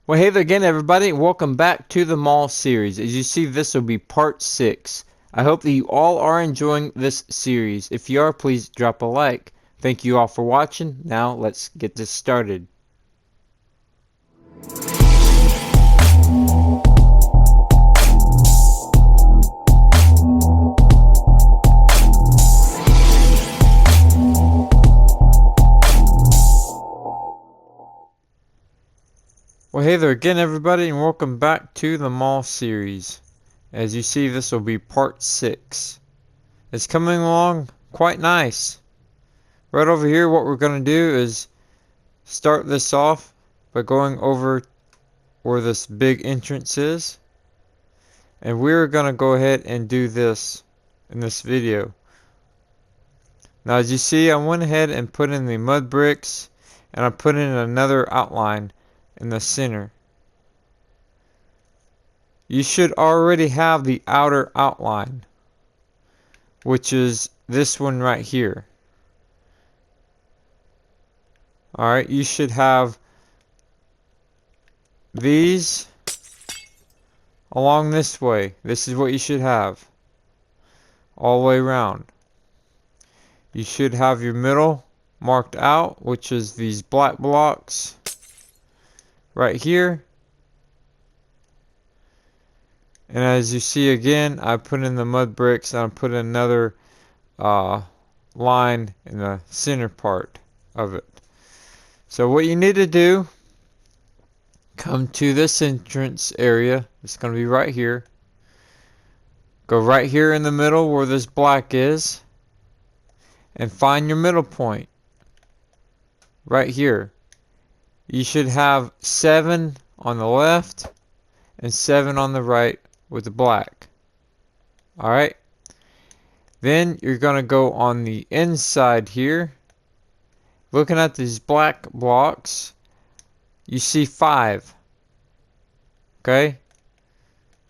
Well, hey there again, everybody. Welcome back to the mall series. As you see, this will be part 6. I hope that you all are enjoying this series. If you are, please drop a like. Thank you all for watching. Now, let's get this started. Well, hey there again, everybody, and welcome back to the mall series. As you see, this will be part 6. It's coming along quite nice. Right over here, what we're going to do is start this off by going over where this big entrance is. And we're going to go ahead and do this in this video. Now, as you see, I went ahead and put in the mud bricks, and I put in another outline in the center. You should already have the outer outline, which is this one right here. Alright, you should have these along this way. This is what you should have all the way around. You should have your middle marked out, which is these black blocks right here. And as you see again, I put in the mud bricks and I put in another line in the center part of it. So what you need to do, come to this entrance area. It's going to be right here. Go right here in the middle where this black is and find your middle point right here. You should have 7 on the left and 7 on the right with the black. Alright. Then you're going to go on the inside here. Looking at these black blocks, you see 5. Okay?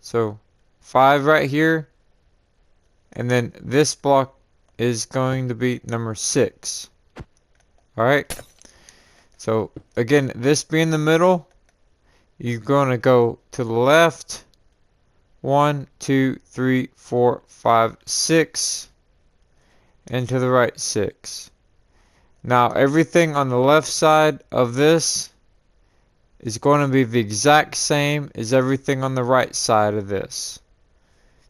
So 5 right here. And then this block is going to be number 6. Alright? So again, this being the middle, you're going to go to the left. 1, 2, 3, 4, 5, 6. And to the right 6. Now everything on the left side of this is going to be the exact same as everything on the right side of this.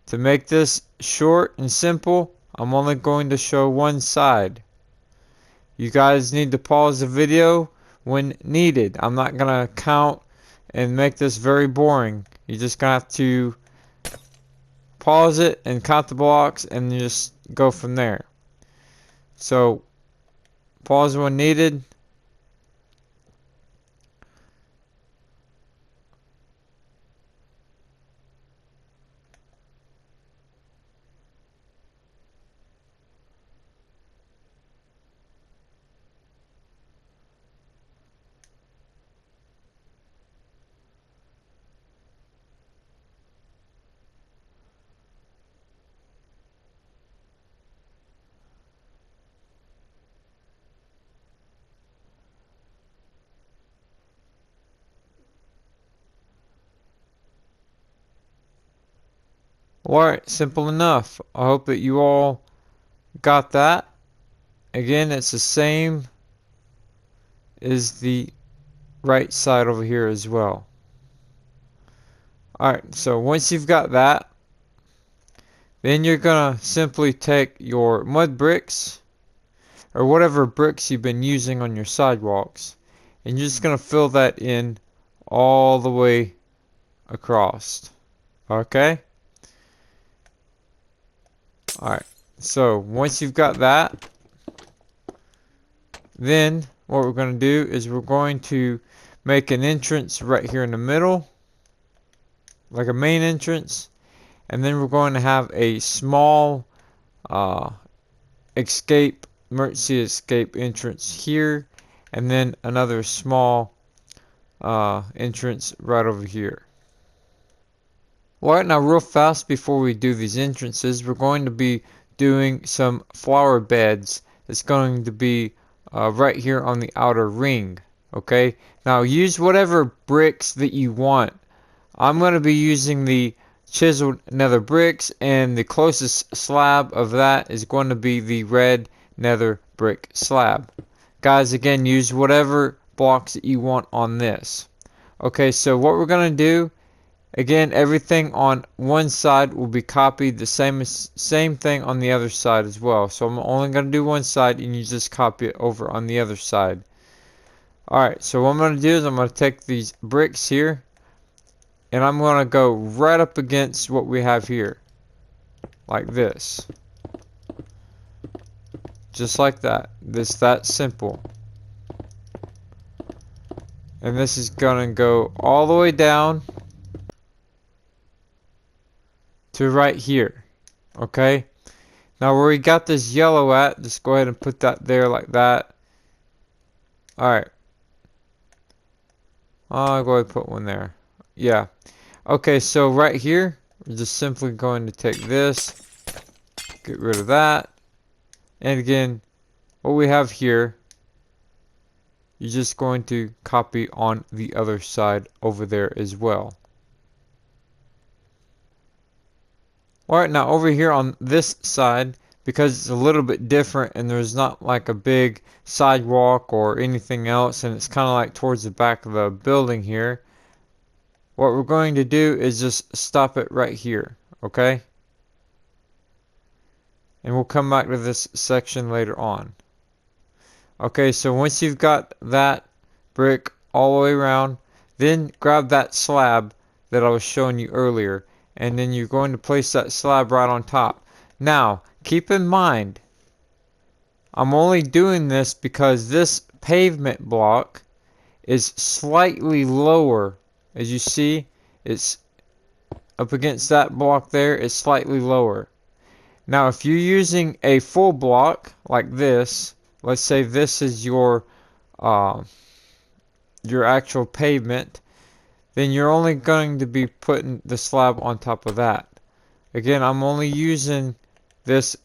To make this short and simple, I'm only going to show one side. You guys need to pause the video when needed. I'm not going to count and make this very boring. You're just going to have to pause it and count the blocks and just go from there. So pause when needed. Alright, simple enough. I hope that you all got that. Again, it's the same as the right side over here as well. Alright, so once you've got that, then you're going to simply take your mud bricks or whatever bricks you've been using on your sidewalks, and you're just going to fill that in all the way across. Okay? Alright, so once you've got that, then what we're going to do is we're going to make an entrance right here in the middle, like a main entrance, and then we're going to have a small emergency escape entrance here, and then another small entrance right over here. Alright, now real fast before we do these entrances, we're going to be doing some flower beds. It's going to be right here on the outer ring. Okay, now use whatever bricks that you want. I'm going to be using the chiseled nether bricks, and the closest slab of that is going to be the red nether brick slab. Guys, again, use whatever blocks that you want on this. Okay, so what we're going to do, again, everything on one side will be copied the same thing on the other side as well. So I'm only going to do one side, and you just copy it over on the other side. Alright, so what I'm going to do is I'm going to take these bricks here, and I'm going to go right up against what we have here. Like this. Just like that. That simple. And this is going to go all the way down to right here. Okay? Now where we got this yellow at, just go ahead and put that there like that. Alright. I'll go ahead and put one there. Yeah. Okay, so right here, we're just simply going to take this, get rid of that, and again, what we have here, you're just going to copy on the other side over there as well. Alright, now over here on this side, because it's a little bit different and there's not like a big sidewalk or anything else, and it's kind of like towards the back of the building here, what we're going to do is just stop it right here, okay? And we'll come back to this section later on. Okay, so once you've got that brick all the way around, then grab that slab that I was showing you earlier, and then you're going to place that slab right on top. Now, keep in mind, I'm only doing this because this pavement block is slightly lower. As you see, it's up against that block there, it's slightly lower. Now, if you're using a full block like this, let's say this is your actual pavement, then you're only going to be putting the slab on top of that. Again, I'm only using this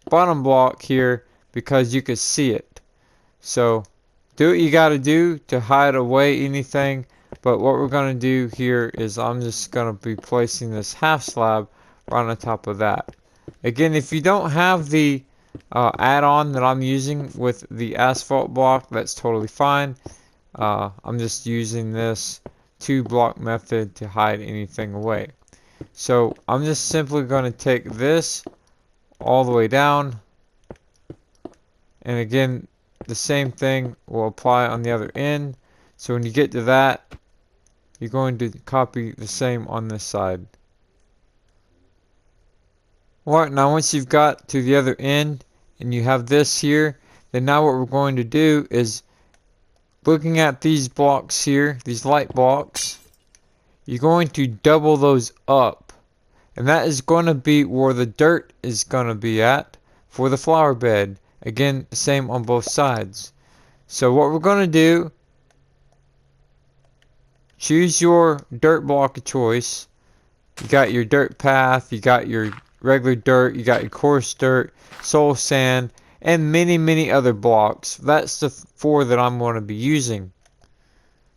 bottom block here because you can see it. So do what you got to do to hide away anything, but what we're going to do here is I'm just going to be placing this half slab right on top of that. Again, if you don't have the add-on that I'm using with the asphalt block, that's totally fine. I'm just using this 2-block method to hide anything away. So I'm just simply going to take this all the way down, and again the same thing will apply on the other end. So when you get to that, you're going to copy the same on this side. Alright, now once you've got to the other end and you have this here, then now what we're going to do is, looking at these blocks here, these light blocks, you're going to double those up. And that is going to be where the dirt is going to be at for the flower bed. Again, same on both sides. So what we're going to do, choose your dirt block of choice. You got your dirt path, you got your regular dirt, you got your coarse dirt, soul sand, and many other blocks. That's the 4 that I'm going to be using.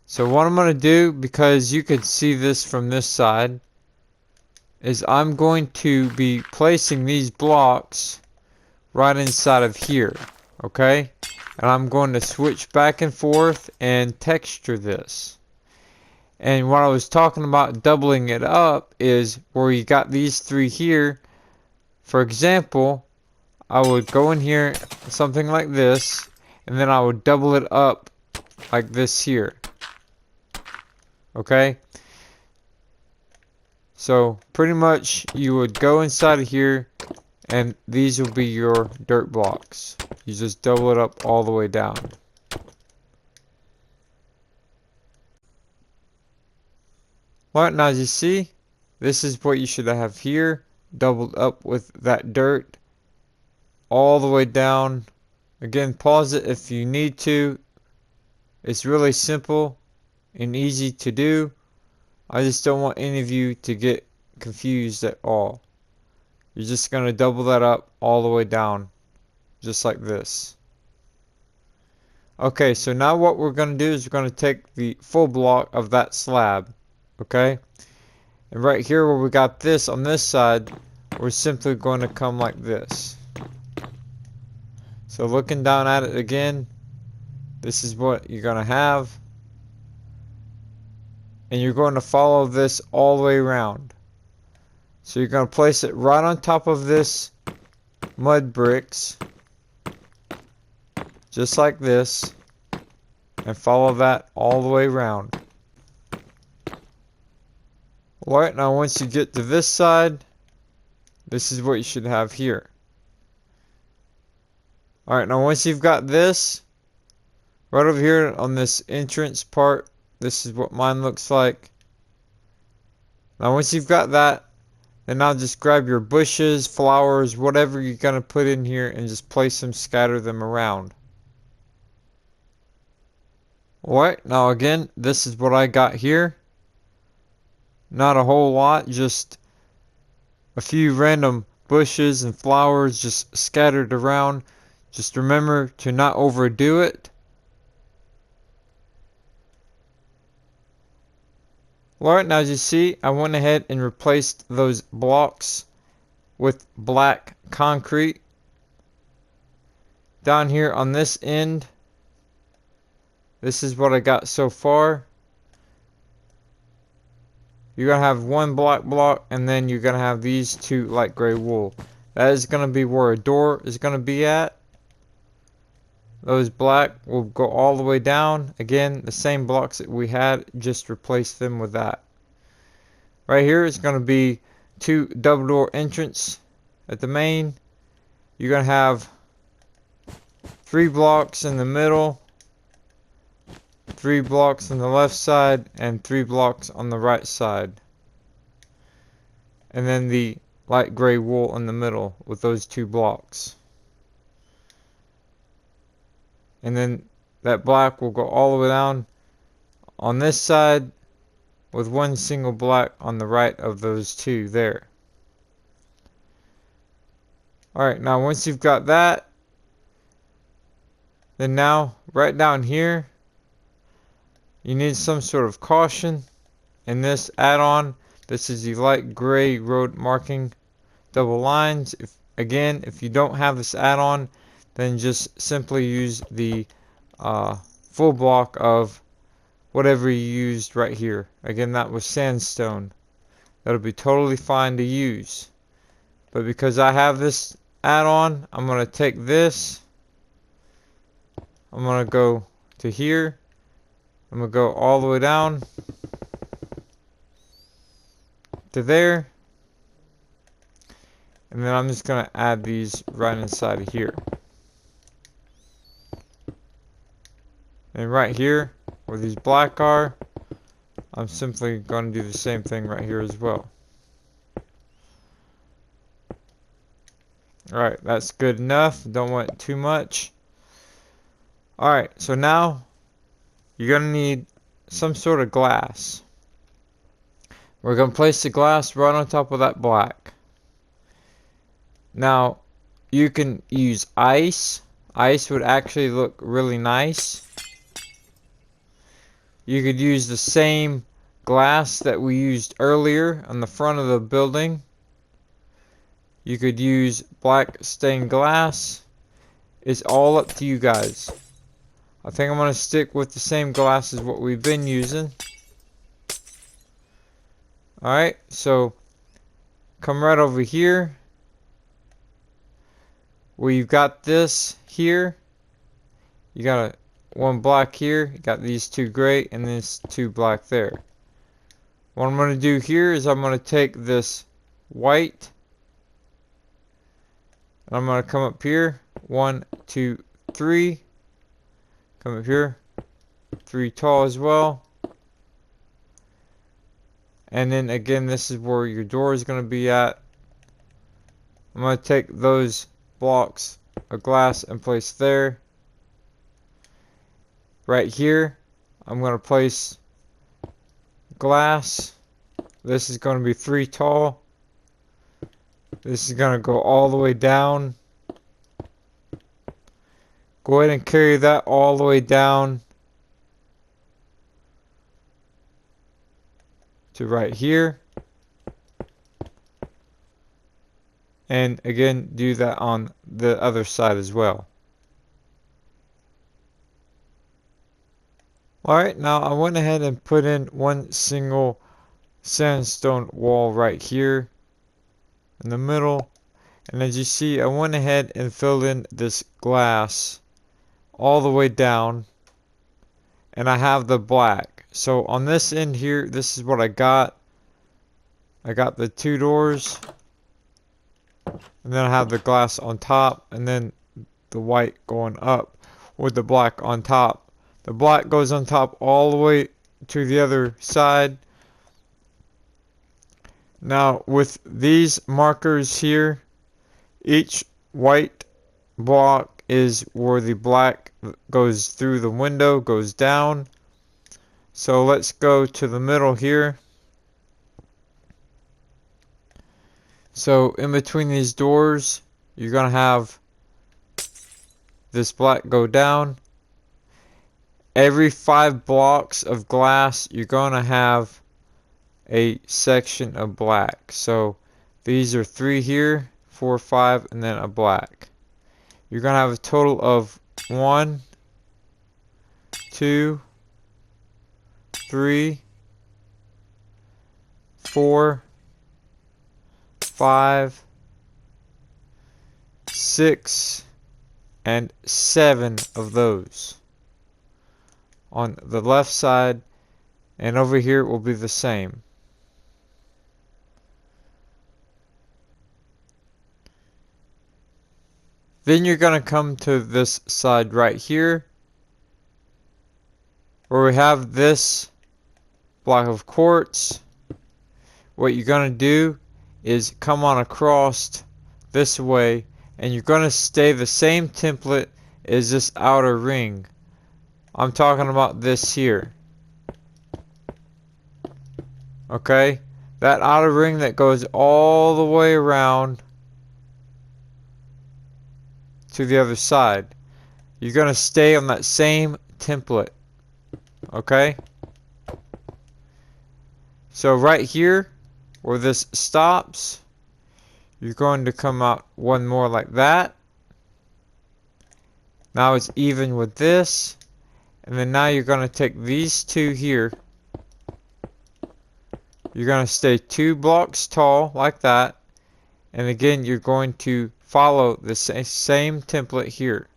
So what I'm going to do, because you can see this from this side, is I'm going to be placing these blocks right inside of here, okay? And I'm going to switch back and forth and texture this. And what I was talking about doubling it up is where you got these 3 here. For example, I would go in here, something like this, and then I would double it up like this here. Okay? So pretty much you would go inside of here, and these will be your dirt blocks. You just double it up all the way down. Alright, now as you see, this is what you should have here, doubled up with that dirt all the way down. Again, pause it if you need to. It's really simple and easy to do. I just don't want any of you to get confused at all. You're just going to double that up all the way down, just like this. Okay, so now what we're going to do is we're going to take the full block of that slab. Okay? And right here where we got this on this side, we're simply going to come like this. So looking down at it again, this is what you're going to have. And you're going to follow this all the way around. So you're going to place it right on top of this mud bricks. Just like this. And follow that all the way around. Alright, now once you get to this side, this is what you should have here. Alright, now once you've got this, right over here on this entrance part, this is what mine looks like. Now once you've got that, then now just grab your bushes, flowers, whatever you're going to put in here and just place them, scatter them around. Alright, now again, this is what I got here. Not a whole lot, just a few random bushes and flowers just scattered around. Just remember to not overdo it. Alright, now as you see, I went ahead and replaced those blocks with black concrete. Down here on this end, this is what I got so far. You're going to have one black block, and then you're going to have these two light gray wool. That is going to be where a door is going to be at. Those black will go all the way down. Again, the same blocks that we had, just replace them with that. Right here is going to be two double door entrance at the main. You're going to have 3 blocks in the middle, 3 blocks on the left side, and 3 blocks on the right side. And then the light gray wool in the middle with those 2 blocks. And then that black will go all the way down on this side with 1 single black on the right of those 2 there. Alright, now once you've got that, then now right down here, you need some sort of caution in this add-on. This is the light gray road marking double lines. If you don't have this add-on, then just simply use the full block of whatever you used right here. Again, that was sandstone. That'll be totally fine to use. But because I have this add-on, I'm going to take this. I'm going to go to here. I'm going to go all the way down to there. And then I'm just going to add these right inside of here. And right here, where these black are, I'm simply going to do the same thing right here as well. Alright, that's good enough. Don't want too much. Alright, so now you're going to need some sort of glass. We're going to place the glass right on top of that black. Now, you can use ice. Ice would actually look really nice. You could use the same glass that we used earlier on the front of the building. You could use black stained glass. It's all up to you guys. I think I'm going to stick with the same glass as what we've been using. Alright, so come right over here. Where you've got this here. You got one black here. You got these 2 gray and this 2 black there. What I'm going to do here is I'm going to take this white. And I'm going to come up here. 1, 2, 3. Come up here. 3 tall as well. And then again, this is where your door is going to be at. I'm going to take those blocks of glass and place there. Right here, I'm going to place glass. This is going to be 3 tall. This is going to go all the way down. Go ahead and carry that all the way down to right here. And again, do that on the other side as well. Alright, now I went ahead and put in one single sandstone wall right here in the middle. And as you see, I went ahead and filled in this glass all the way down. And I have the black. So on this end here, this is what I got. I got the two doors. And then I have the glass on top. And then the white going up with the black on top. The black goes on top all the way to the other side. Now with these markers here, each white block is where the black goes through the window, goes down. So let's go to the middle here. So in between these doors, you're going to have this black go down. Every 5 blocks of glass, you're going to have a section of black. So these are 3 here, 4, 5, and then a black. You're going to have a total of 1, 2, 3, 4, 5, 6, and 7 of those on the left side, and over here it will be the same. Then you're going to come to this side right here where we have this block of quartz. What you're going to do is come on across this way, and you're going to stay the same template as this outer ring. I'm talking about this here. Okay? That outer ring that goes all the way around to the other side. You're going to stay on that same template. Okay? So right here, where this stops, you're going to come out one more like that. Now it's even with this. And then now you're going to take these two here. You're going to stay 2 blocks tall like that. And again, you're going to follow the same template here.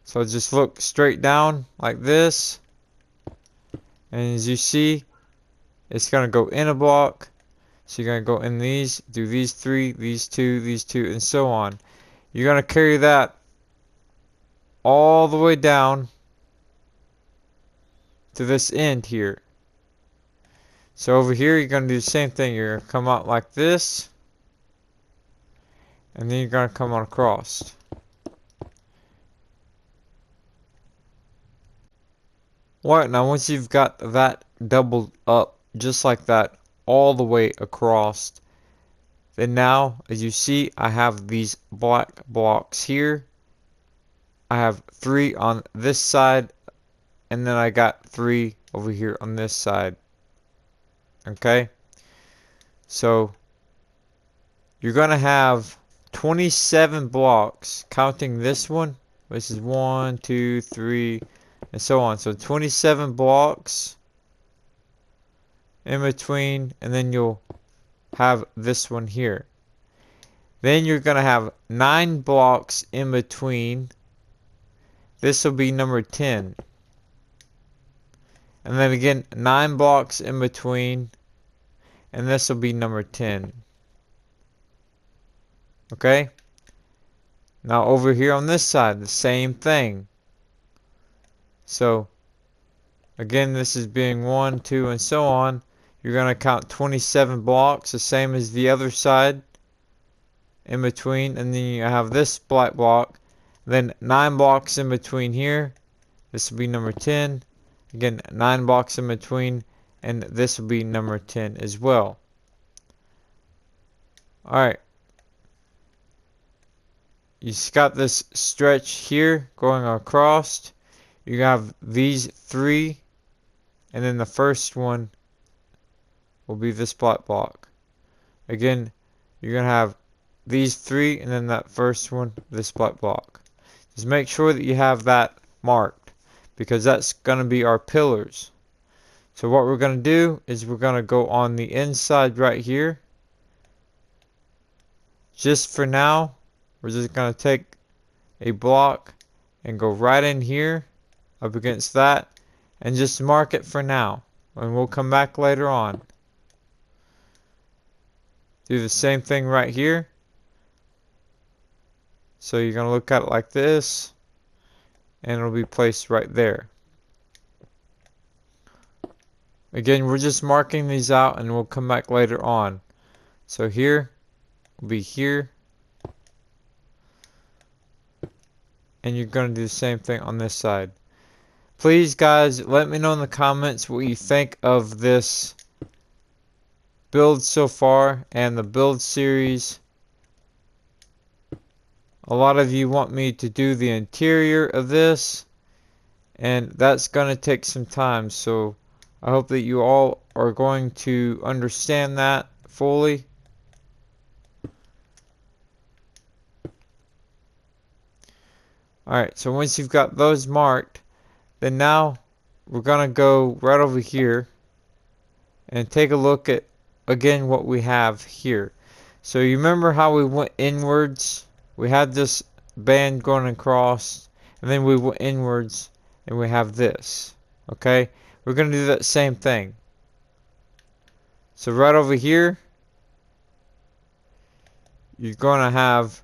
So just look straight down like this. And as you see, it's going to go in a block. So you're going to go in these, do these 3, these 2, and so on. You're going to carry that all the way down to this end here. So over here, you're going to do the same thing. You're going to come out like this. And then you're going to come on across. Alright, now once you've got that doubled up just like that all the way across, then now as you see, I have these black blocks here. I have 3 on this side, and then I got 3 over here on this side. Okay, so you're gonna have 27 blocks, counting this one. This is 1, 2, 3, and so on. So 27 blocks in between, and then you'll have this one here. Then you're gonna have 9 blocks in between. This will be number 10. And then again, 9 blocks in between, and this will be number 10. Okay? Now over here on this side, the same thing. So, again, this is being 1, 2, and so on. You're going to count 27 blocks, the same as the other side in between. And then you have this black block. Then 9 blocks in between here. This will be number 10. Again, 9 blocks in between. And this will be number 10 as well. Alright. you got this stretch here going across. You have these three, and then the first one will be this black block. Again, you're going to have these three, and then that first one, this black block. Just make sure that you have that marked, because that's going to be our pillars. So what we're going to do is we're going to go on the inside right here. Just for now, we're just going to take a block and go right in here up against that and just mark it for now, and we'll come back later on. Do the same thing right here. So you're going to look at it like this, and it'll be placed right there. Again, we're just marking these out, and we'll come back later on. So here will be here, and you're going to do the same thing on this side. Please, guys, let me know in the comments what you think of this build so far and the build series. A lot of you want me to do the interior of this, and that's going to take some time, so I hope that you all are going to understand that fully. Alright, so once you've got those marked, then now we're going to go right over here and take a look at, again, what we have here. So you remember how we went inwards? We had this band going across, and then we went inwards, and we have this. Okay? We're going to do that same thing. So right over here, you're going to have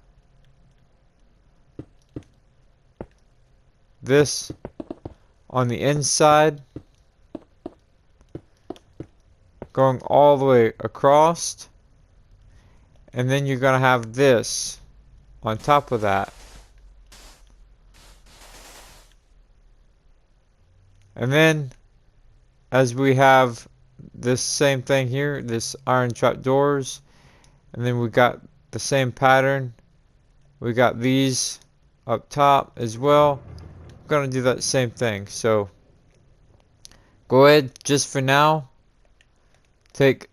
this on the inside going all the way across, and then you're going to have this on top of that. And then as we have this same thing here, this iron trap doors, and then we got the same pattern. We got these up top as well. I'm going to do that same thing. So go ahead, just for now, take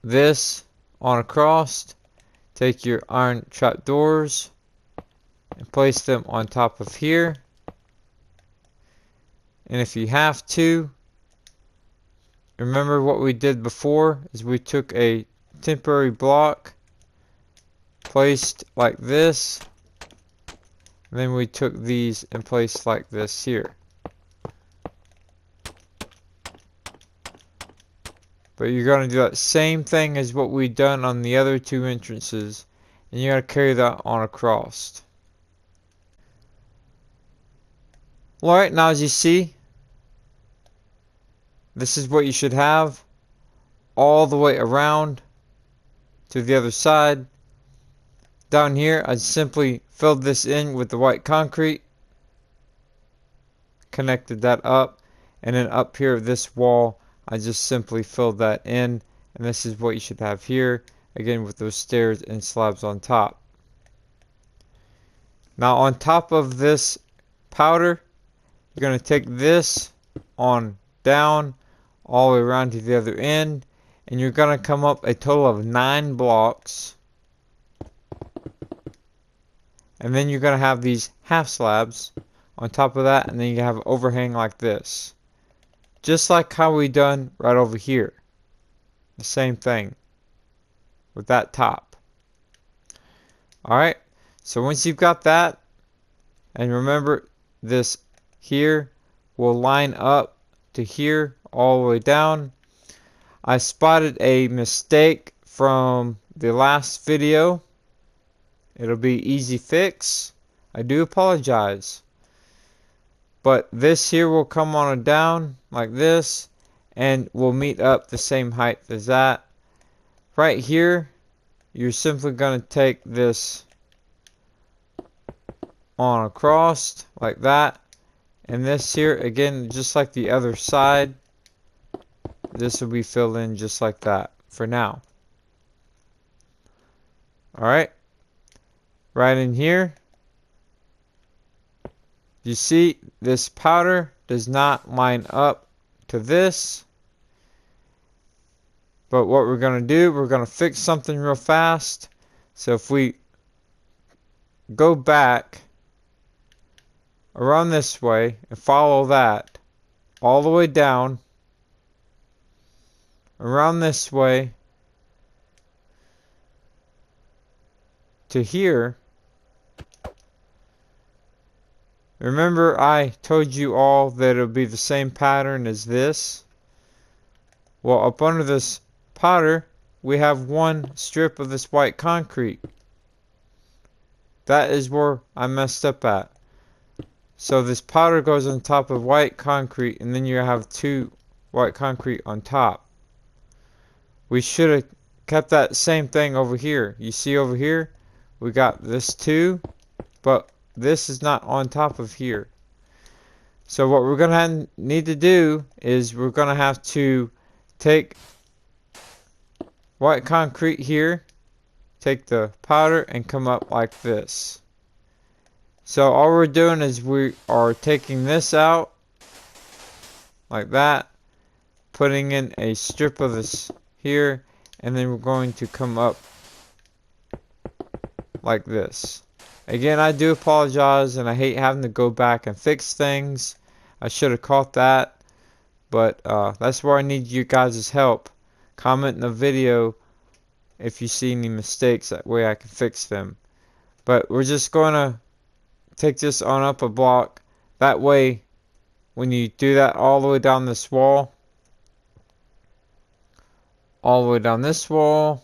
this on across, take your iron trap doors and place them on top of here. And if you have to, remember what we did before is we took a temporary block, placed like this, and then we took these and placed like this here. But you're going to do that same thing as what we've done on the other two entrances, and you're going to carry that on across. Alright, now as you see, this is what you should have all the way around to the other side. Down here, I simply filled this in with the white concrete, connected that up, and then up here this wall, I just simply filled that in, and this is what you should have here, again with those stairs and slabs on top. Now on top of this powder, you're going to take this on down all the way around to the other end, and you're going to come up a total of 9 blocks, and then you're going to have these half slabs on top of that, and then you have an overhang like this, just like how we done right over here. The same thing with that top. Alright, so once you've got that, and remember this here will line up to here all the way down. I spotted a mistake from the last video. It'll be easy fix. I do apologize. But this here will come on down like this, and will meet up the same height as that. Right here, you're simply going to take this on across like that, and this here again, just like the other side, this will be filled in just like that for now. Alright, right in here, You see, this powder does not line up to this. But what we're going to do, we're going to fix something real fast. So if we go back around this way and follow that all the way down, around this way to here. Remember I told you all that it'll be the same pattern as this? Well, up under this powder, we have one strip of this white concrete. That is where I messed up at. So this powder goes on top of white concrete, and then you have two white concrete on top. We should have kept that same thing over here. You see over here, we got this too, but this is not on top of here. So what we're going to need to do is we're going to have to take white concrete here, take the powder, and come up like this. So all we're doing is we are taking this out like that, putting in a strip of this here, and then we're going to come up like this. Again, I do apologize, and I hate having to go back and fix things. I should have caught that, but that's where I need you guys' help. Comment in the video if you see any mistakes, that way I can fix them. But we're just going to take this on up a block. That way, when you do that all the way down this wall, all the way down this wall,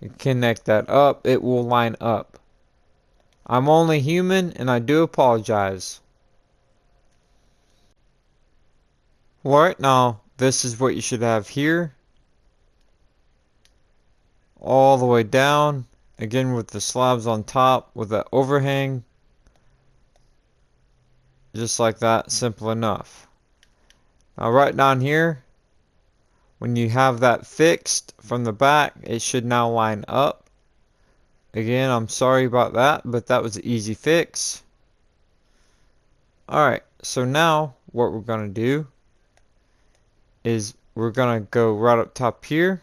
you connect that up, it will line up. I'm only human, and I do apologize. Alright, now this is what you should have here. All the way down. Again with the slabs on top with that overhang. Just like that, simple enough. Now right down here, when you have that fixed from the back, it should now line up. Again, I'm sorry about that, but that was an easy fix. Alright, so now what we're going to do is we're going to go right up top here.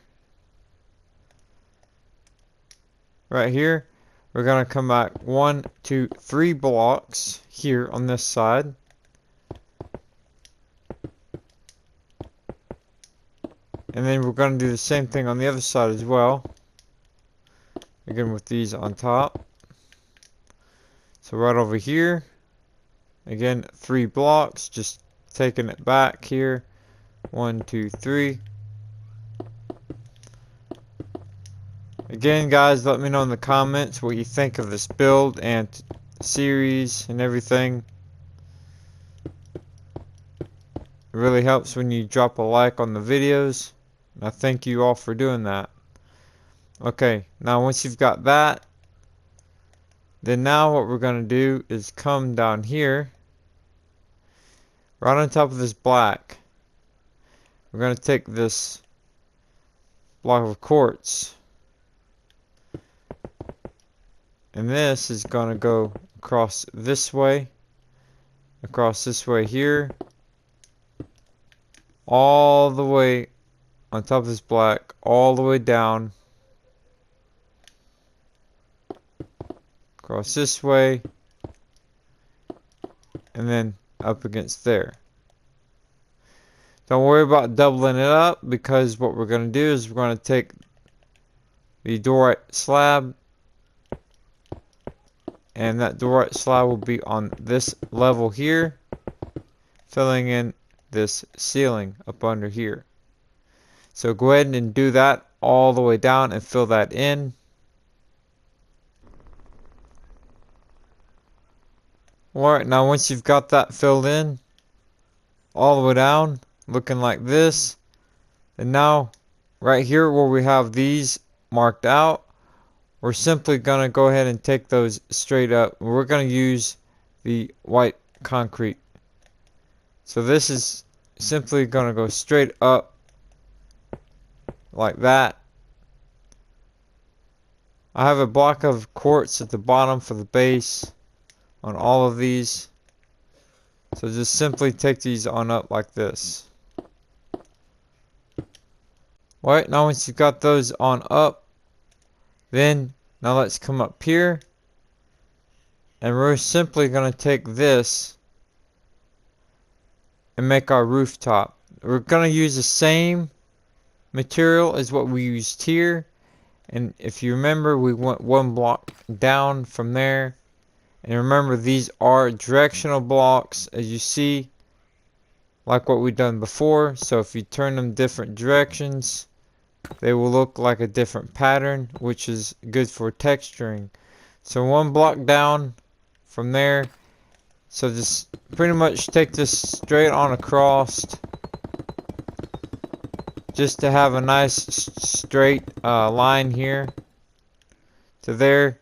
Right here, we're going to come back 1, 2, 3 blocks here on this side. And then we're going to do the same thing on the other side as well. Again with these on top. So right over here, again 3 blocks, just taking it back here. 1, 2, 3. Again, guys, let me know in the comments what you think of this build and series and everything. It really helps when you drop a like on the videos. And I thank you all for doing that. Okay, now once you've got that, then now what we're going to do is come down here, right on top of this black. We're going to take this block of quartz, and this is going to go across this way here, all the way on top of this black, all the way down, across this way, and then up against there. Don't worry about doubling it up, because what we're going to do is we're going to take the dorite slab, and that dorite slab will be on this level here, filling in this ceiling up under here. So go ahead and do that all the way down and fill that in. Alright, now once you've got that filled in all the way down, looking like this, and now right here where we have these marked out, we're simply going to go ahead and take those straight up. We're going to use the white concrete. So this is simply going to go straight up like that. I have a block of quartz at the bottom for the base on all of these. So just simply take these on up like this. Alright, now once you've got those on up, then now let's come up here. And we're simply going to take this and make our rooftop. We're going to use the same material as what we used here. And if you remember, we went one block down from there. And remember, these are directional blocks, as you see, like what we've done before. So if you turn them different directions, they will look like a different pattern, which is good for texturing. So one block down from there. So just pretty much take this straight on across, just to have a nice straight line here to there.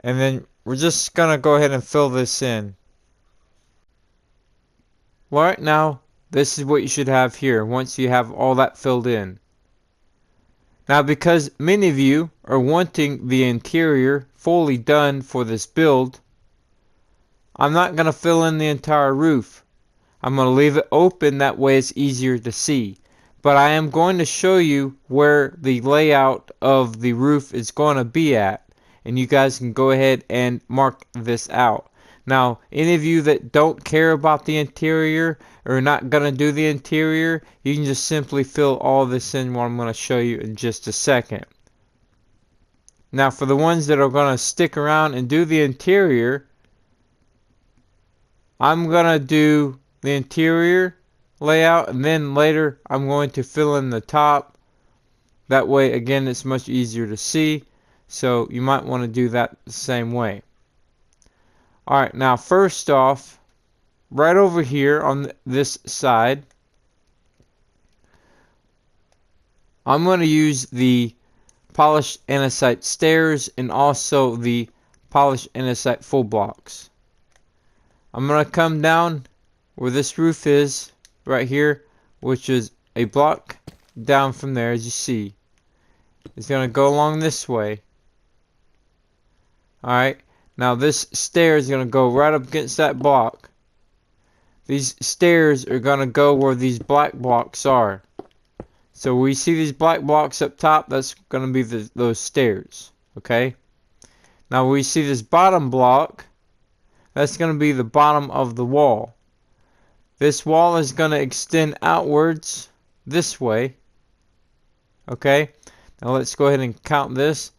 And then we're just gonna go ahead and fill this in. Right now, this is what you should have here once you have all that filled in. Now, because many of you are wanting the interior fully done for this build, I'm not gonna fill in the entire roof. I'm gonna leave it open, that way it's easier to see. But I am going to show you where the layout of the roof is going to be at. And you guys can go ahead and mark this out. Now, any of you that don't care about the interior or not going to do the interior, you can just simply fill all this in what I'm going to show you in just a second. Now, for the ones that are going to stick around and do the interior, I'm going to do the interior layout, and then later I'm going to fill in the top. That way, again, it's much easier to see. So you might want to do that the same way. Alright, now first off, right over here on this side, I'm going to use the polished andesite stairs and also the polished andesite full blocks. I'm going to come down where this roof is, right here, which is a block down from there, as you see. It's going to go along this way. Alright, now this stair is going to go right up against that block. These stairs are going to go where these black blocks are. So we see these black blocks up top, that's going to be those stairs. Okay? Now we see this bottom block, that's going to be the bottom of the wall. This wall is going to extend outwards this way. Okay? Now let's go ahead and count this.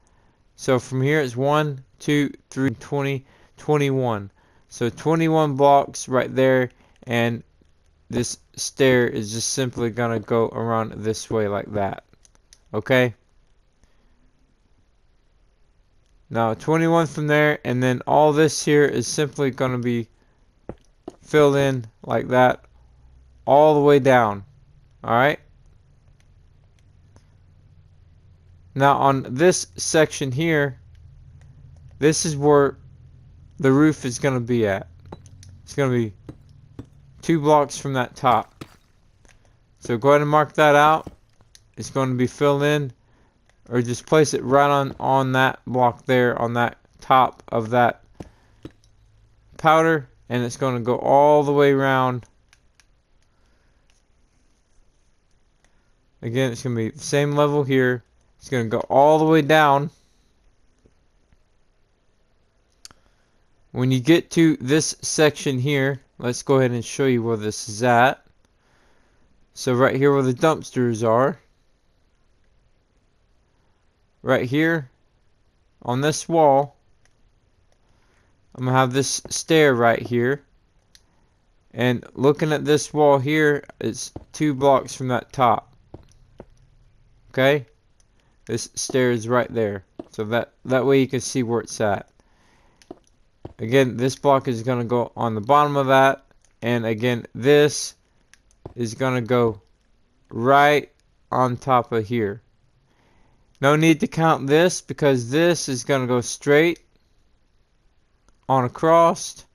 So from here it's 1, 2, 3, 20, 21. So 21 blocks right there, and this stair is just simply going to go around this way like that. Okay? Now 21 from there, and then all this here is simply going to be filled in like that all the way down. Alright? Now on this section here, this is where the roof is going to be at. It's going to be 2 blocks from that top. So go ahead and mark that out. It's going to be filled in, or just place it right on that block there, on that top of that powder, and it's going to go all the way around. Again, it's going to be the same level here. It's going to go all the way down. When you get to this section here, let's go ahead and show you where this is at. So right here where the dumpsters are, right here on this wall, I'm going to have this stair right here. And looking at this wall here, it's 2 blocks from that top. Okay? This stair is right there. So that way you can see where it's at. Again, this block is going to go on the bottom of that. And again, this is going to go right on top of here. No need to count this, because this is going to go straight on across.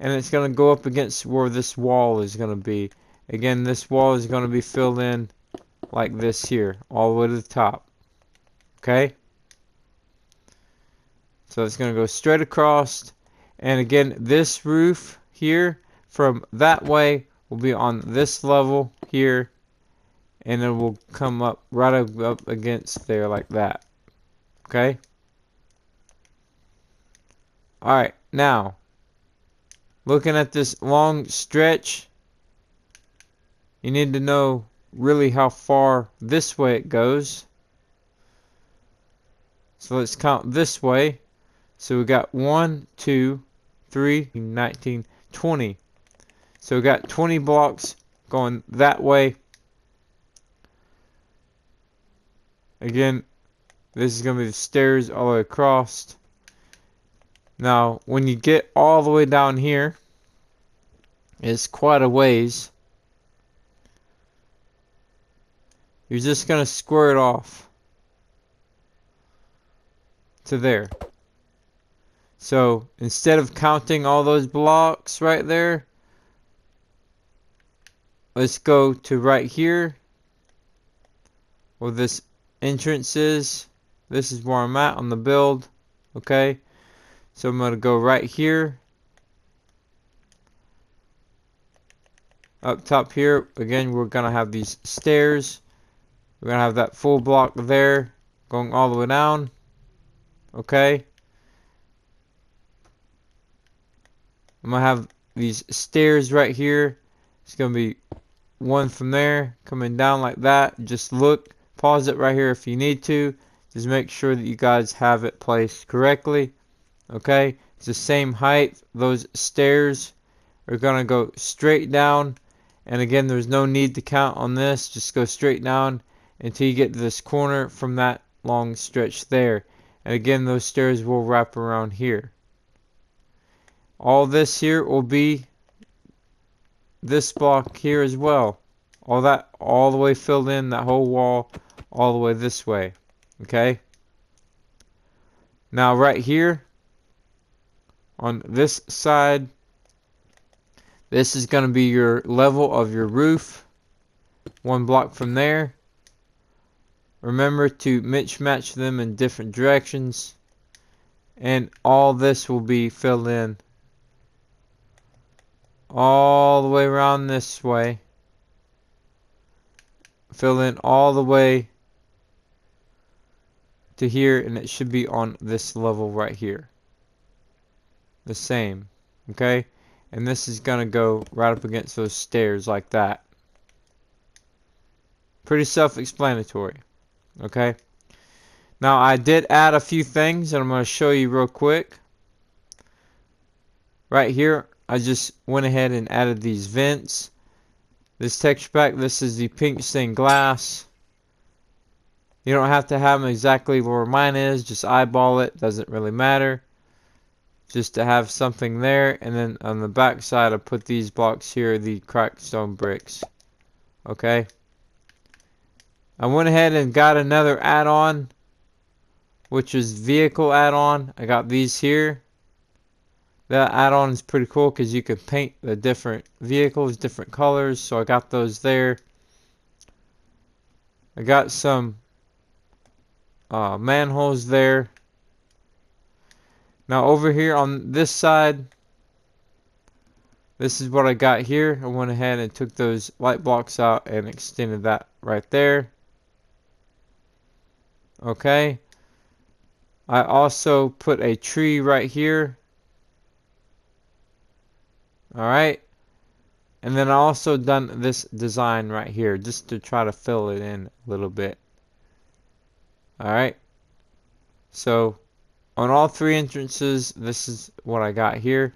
And it's going to go up against where this wall is going to be. Again, this wall is going to be filled in like this here, all the way to the top. Okay? So it's going to go straight across. And again, this roof here from that way will be on this level here, and it will come up right up against there like that. Okay? Alright, now, looking at this long stretch, you need to know really how far this way it goes. So let's count this way. So we got 1, 2, 3, 19, 20. So we got 20 blocks going that way. Again, this is going to be the stairs all the way across. Now, when you get all the way down here, it's quite a ways. You're just going to square it off to there. So, instead of counting all those blocks right there, let's go to right here where this entrance is. This is where I'm at on the build. Okay, so I'm going to go right here. Up top here, again, we're going to have these stairs. We're going to have that full block there going all the way down. Okay. I'm going to have these stairs right here. It's going to be one from there coming down like that. Just look, pause it right here if you need to. Just make sure that you guys have it placed correctly. Okay. It's the same height. Those stairs are going to go straight down. And again, there's no need to count on this. Just go straight down until you get to this corner from that long stretch there. And again, those stairs will wrap around here. All this here will be this block here as well. All that all the way filled in, that whole wall all the way this way. Okay? Now right here on this side, this is going to be your level of your roof. One block from there. Remember to match them in different directions. And all this will be filled in all the way around this way. Fill in all the way to here, and it should be on this level right here. The same. Okay? And this is going to go right up against those stairs like that. Pretty self-explanatory. Okay? Now, I did add a few things that I'm going to show you real quick. Right here, I just went ahead and added these vents. This texture pack, this is the pink stained glass. You don't have to have them exactly where mine is. Just eyeball it. Doesn't really matter. Just to have something there. And then on the back side, I put these blocks here, the cracked stone bricks. Okay. I went ahead and got another add-on, which is vehicle add-on. I got these here. That add-on is pretty cool because you can paint the different vehicles, different colors. So I got those there. I got some manholes there. Now over here on this side, this is what I got here. I went ahead and took those light blocks out and extended that right there. Okay. I also put a tree right here. Alright. And then I also done this design right here just to try to fill it in a little bit. Alright. So on all three entrances, this is what I got here.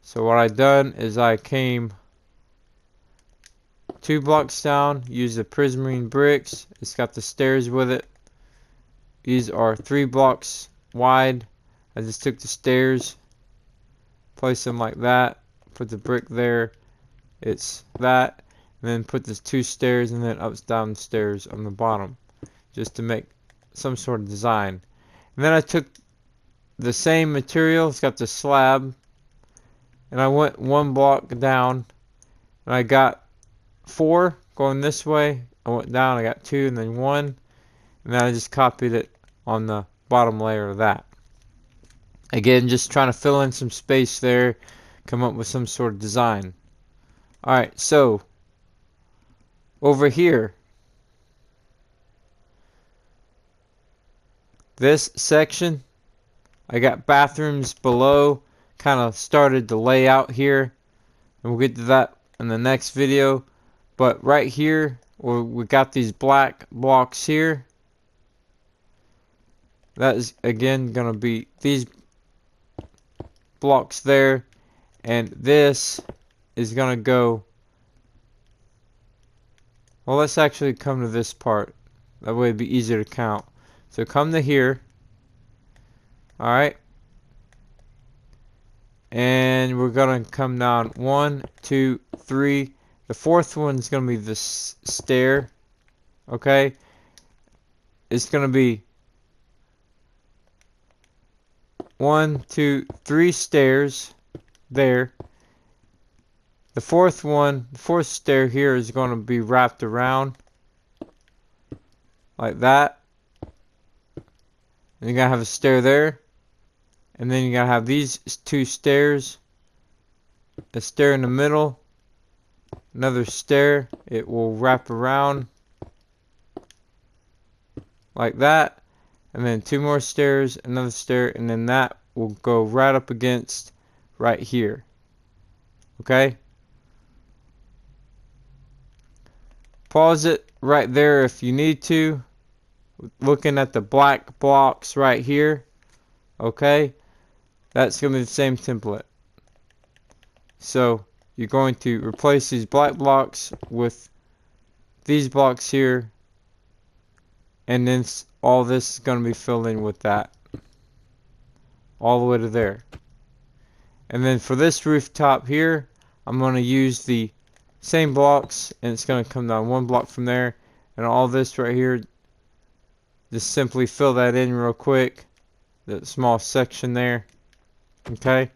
So what I done is I came 2 blocks down, used the prismarine bricks. It's got the stairs with it. These are 3 blocks wide. I just took the stairs, place them like that, put the brick there. It's that, and then put the 2 stairs and then up down stairs on the bottom, just to make some sort of design. And then I took the same material. It's got the slab, and I went 1 block down, and I got 4 going this way. I went down, I got 2 and then 1, and then I just copied it on the bottom layer of that. Again, just trying to fill in some space there, come up with some sort of design. Alright, so over here, this section, I got bathrooms below, kind of started the layout here, and we'll get to that in the next video. But right here, we got these black blocks here. That is again going to be these blocks there, and this is going to go, well, let's actually come to this part, that way it'd be easier to count. So come to here, alright, and we're going to come down 1, 2, 3. The fourth one is going to be this stair, okay? It's going to be 1, 2, 3 stairs there. The fourth one, the fourth stair here is going to be wrapped around like that. And you're going to have a stair there. And then you're going to have these 2 stairs. A stair in the middle. Another stair. It will wrap around like that. And then 2 more stairs, another stair, and then that will go right up against right here. Okay? Pause it right there if you need to. Looking at the black blocks right here. Okay? That's going to be the same template. So, you're going to replace these black blocks with these blocks here. And then all this is going to be filled in with that. All the way to there. And then for this rooftop here, I'm going to use the same blocks, and it's going to come down 1 block from there. And all this right here, just simply fill that in real quick. That small section there. Okay.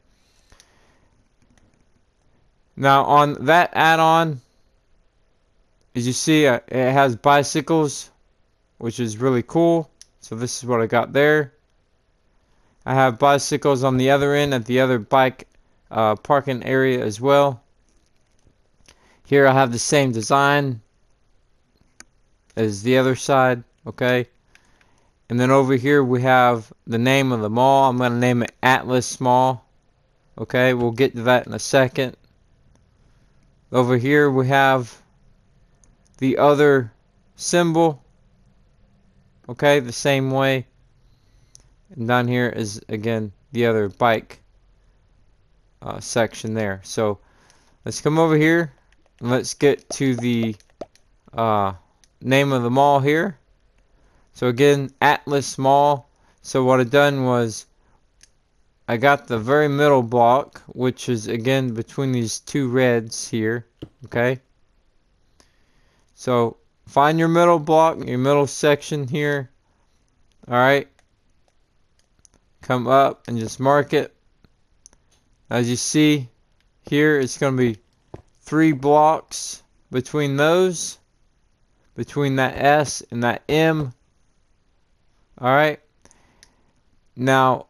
Now on that add-on, as you see, it has bicycles, which is really cool. So this is what I got there. I have bicycles on the other end at the other bike parking area as well. Here I have the same design as the other side, okay? And then over here we have the name of the mall. I'm going to name it Atlas Mall. Okay, we'll get to that in a second. Over here we have the other symbol. Okay, the same way. And down here is again the other bike section there. So let's come over here and let's get to the name of the mall here. So again, Atlas Mall. So what I done was I got the very middle block, which is again between these 2 reds here. Okay. So find your middle block, your middle section here. Alright. Come up and just mark it. As you see here, it's going to be 3 blocks between those. Between that S and that M. Alright. Now,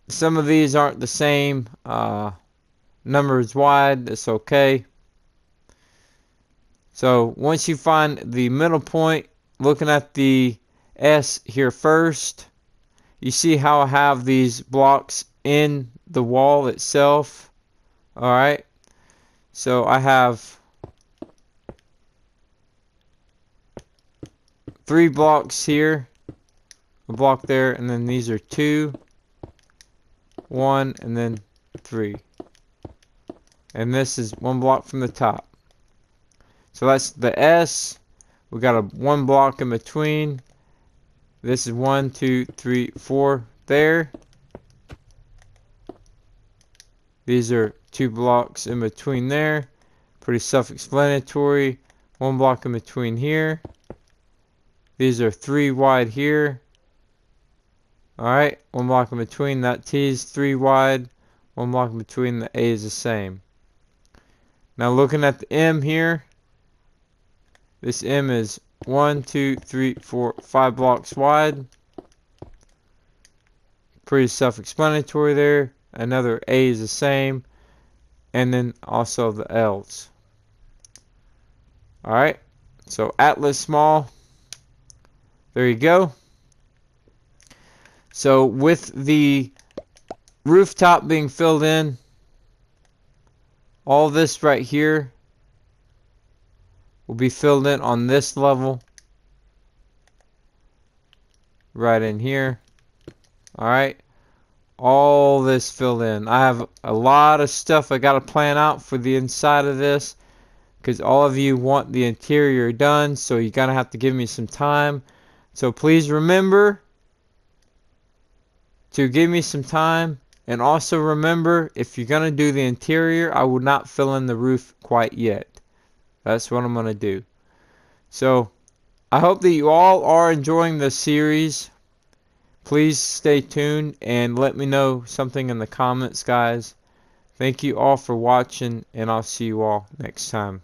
some of these aren't the same numbers wide. It's okay. So, once you find the middle point, looking at the S here first, you see how I have these blocks in the wall itself. Alright. So, I have 3 blocks here. A block there, and then these are 2, 1, and then 3. And this is 1 block from the top. So that's the S. We got a 1 block in between. This is 1, 2, 3, 4 there. These are 2 blocks in between there. Pretty self-explanatory. 1 block in between here. These are 3 wide here. Alright, 1 block in between. That T is 3 wide. 1 block in between. The A is the same. Now looking at the M here. This M is 1, 2, 3, 4, 5 blocks wide. pretty self-explanatory there. Another A is the same. And then also the L's. Alright. So Atlas small. There you go. So with the rooftop being filled in, all this right here will be filled in on this level. Right in here. Alright. All this filled in. I have a lot of stuff I got to plan out for the inside of this, because all of you want the interior done, so you're going to have to give me some time. So please remember to give me some time. And also remember, if you're going to do the interior, I will not fill in the roof quite yet. That's what I'm going to do. So I hope that you all are enjoying this series. Please stay tuned and let me know something in the comments, guys. Thank you all for watching, and I'll see you all next time.